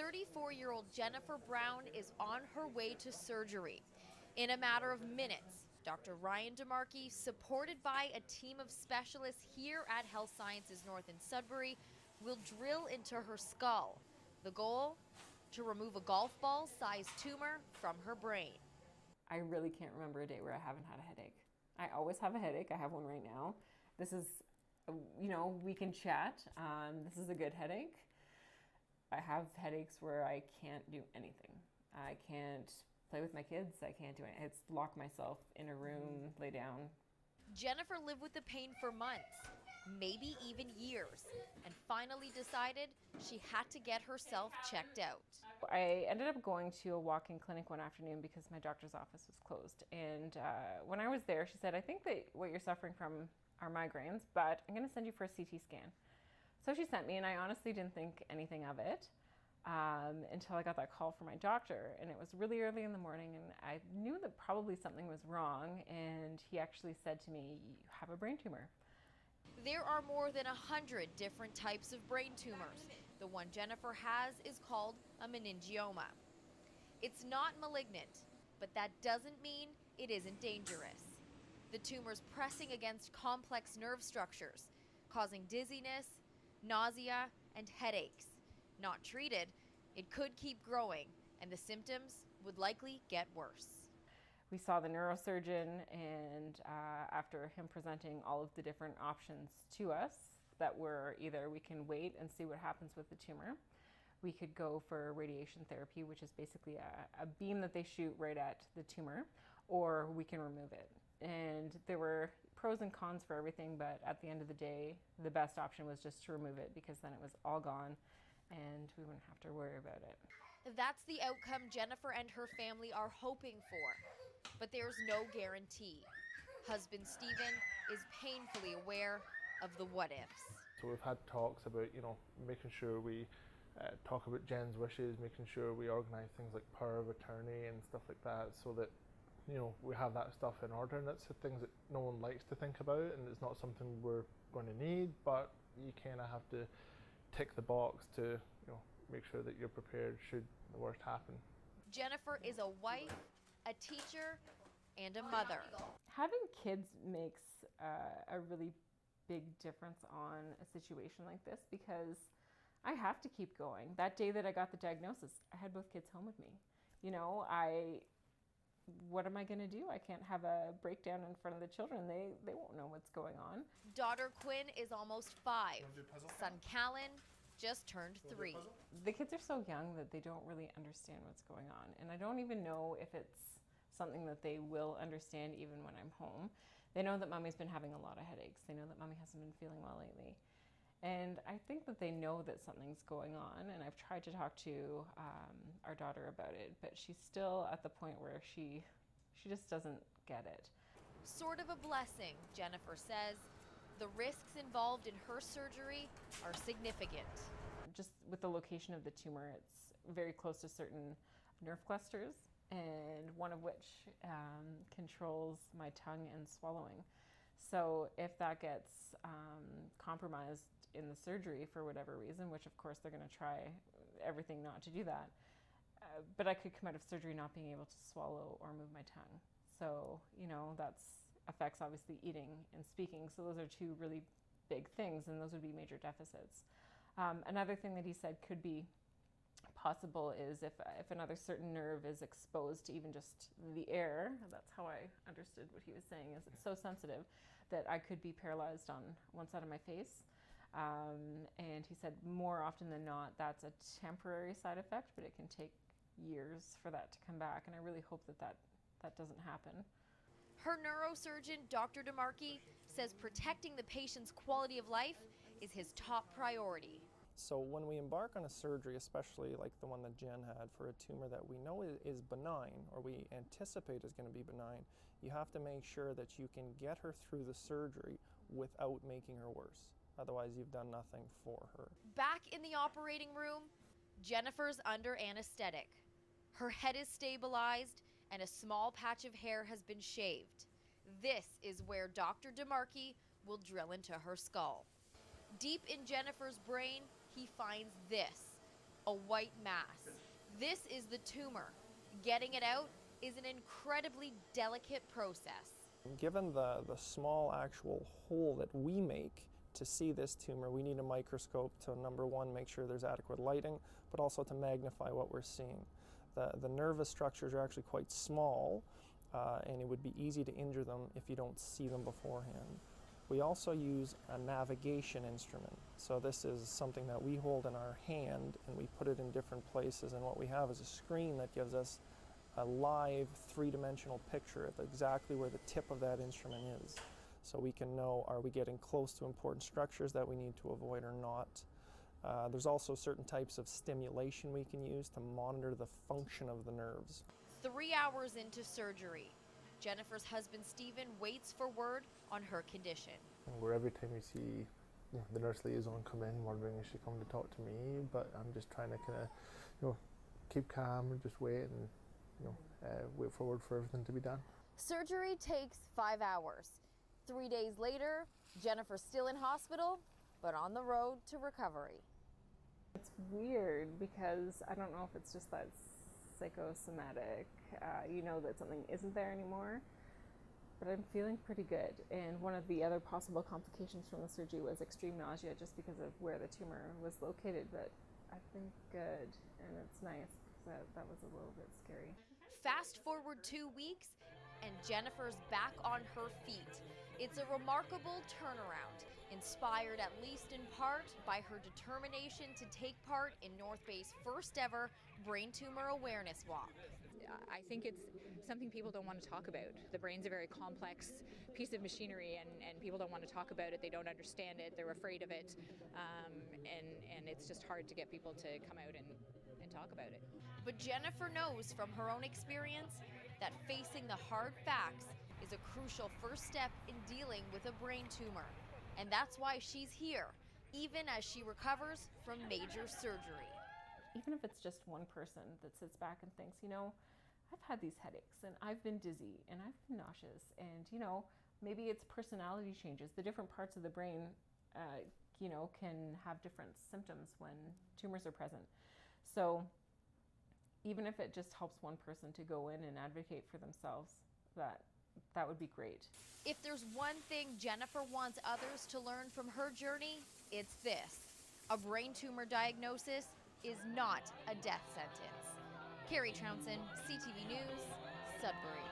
34-year-old Jennifer Brown is on her way to surgery. In a matter of minutes, Dr. Ryan DeMarchi, supported by a team of specialists here at Health Sciences North in Sudbury, will drill into her skull. The goal? To remove a golf ball-sized tumor from her brain. I really can't remember a day where I haven't had a headache. I always have a headache. I have one right now. This is, we can chat. This is a good headache. I have headaches where I can't do anything. I can't play with my kids. I can't do anything. It's lock myself in a room, lay down. Jennifer lived with the pain for months, maybe even years, and finally decided she had to get herself checked out. I ended up going to a walk-in clinic one afternoon because my doctor's office was closed. And when I was there, she said, I think that what you're suffering from are migraines, but I'm going to send you for a CT scan. So she sent me, and I honestly didn't think anything of it until I got that call from my doctor. And it was really early in the morning, and I knew that probably something was wrong. And he actually said to me, you have a brain tumor. There are more than 100 different types of brain tumors. The one Jennifer has is called a meningioma. It's not malignant, but that doesn't mean it isn't dangerous. The tumor's pressing against complex nerve structures, causing dizziness, nausea, and headaches. Not treated, it could keep growing, and the symptoms would likely get worse. We saw the neurosurgeon, and after him presenting all of the different options to us, that were either we can wait and see what happens with the tumor, we could go for radiation therapy, which is basically a beam that they shoot right at the tumor, or we can remove it. And there were pros and cons for everything, but at the end of the day, the best option was just to remove it, because then it was all gone and we wouldn't have to worry about it. That's the outcome Jennifer and her family are hoping for, but there's no guarantee. Husband Stephen is painfully aware of the what-ifs. So we've had talks about, making sure we talk about Jen's wishes, making sure we organise things like power of attorney and stuff like that, so that we have that stuff in order. And that's the things that no one likes to think about, and it's not something we're going to need, but you kind of have to tick the box to make sure that you're prepared should the worst happen. Jennifer is a wife, a teacher, and a mother. Having kids makes a really big difference on a situation like this, because I have to keep going. That day that I got the diagnosis, I had both kids home with me. What am I going to do? I can't have a breakdown in front of the children. They won't know what's going on. Daughter Quinn is almost 5. Son Callan just turned 3. The kids are so young that they don't really understand what's going on. And I don't even know if it's something that they will understand even when I'm home. They know that Mommy's been having a lot of headaches. They know that Mommy hasn't been feeling well lately. And I think that they know that something's going on, and I've tried to talk to our daughter about it, but she's still at the point where she just doesn't get it. Sort of a blessing, Jennifer says. The risks involved in her surgery are significant. Just with the location of the tumor, it's very close to certain nerve clusters, and one of which controls my tongue and swallowing. So if that gets compromised in the surgery for whatever reason, which of course they're going to try everything not to do that, but I could come out of surgery not being able to swallow or move my tongue. So, that affects obviously eating and speaking. So those are two really big things, and those would be major deficits. Another thing that he said could be possible is if another certain nerve is exposed to even just the air. That's how I understood what he was saying, is it's so sensitive that I could be paralyzed on one side of my face. And he said more often than not that's a temporary side effect, but it can take years for that to come back, and I really hope that doesn't happen. Her neurosurgeon, Dr. DeMarchi, says protecting the patient's quality of life is his top priority. So when we embark on a surgery, especially like the one that Jen had for a tumor that we know is benign, or we anticipate is going to be benign, you have to make sure that you can get her through the surgery without making her worse. Otherwise, you've done nothing for her. Back in the operating room, Jennifer's under anesthetic. Her head is stabilized and a small patch of hair has been shaved. This is where Dr. DeMarchi will drill into her skull. Deep in Jennifer's brain, he finds this, a white mass. This is the tumor. Getting it out is an incredibly delicate process. Given the small actual hole that we make to see this tumor, we need a microscope to, number one, make sure there's adequate lighting, but also to magnify what we're seeing. The nervous structures are actually quite small, and it would be easy to injure them if you don't see them beforehand. We also use a navigation instrument. So this is something that we hold in our hand and we put it in different places, and what we have is a screen that gives us a live three-dimensional picture of exactly where the tip of that instrument is. So we can know, are we getting close to important structures that we need to avoid or not. There's also certain types of stimulation we can use to monitor the function of the nerves. 3 hours into surgery, Jennifer's husband Stephen waits for word on her condition. Where every time you see the nurse liaison come in wondering is she coming to talk to me, but I'm just trying to kind of keep calm and just wait and wait forward for everything to be done. Surgery takes 5 hours. 3 days later, Jennifer's still in hospital, but on the road to recovery. It's weird because I don't know if it's just that psychosomatic, that something isn't there anymore, but I'm feeling pretty good. And one of the other possible complications from the surgery was extreme nausea just because of where the tumor was located, but I've been good and it's nice because that was a little bit scary. Fast forward 2 weeks and Jennifer's back on her feet. It's a remarkable turnaround, inspired at least in part by her determination to take part in North Bay's first ever Brain Tumor Awareness Walk. I think it's something people don't want to talk about. The brain's a very complex piece of machinery, and people don't want to talk about it. They don't understand it. They're afraid of it, and it's just hard to get people to come out and talk about it. But Jennifer knows from her own experience that facing the hard facts is a crucial first step in dealing with a brain tumor. And that's why she's here, even as she recovers from major surgery. Even if it's just one person that sits back and thinks, I've had these headaches and I've been dizzy and I've been nauseous and, maybe it's personality changes. The different parts of the brain, can have different symptoms when tumors are present. So even if it just helps one person to go in and advocate for themselves, that would be great. If there's one thing Jennifer wants others to learn from her journey, it's this: a brain tumor diagnosis is not a death sentence. Carrie Trouncin, CTV News, Sudbury.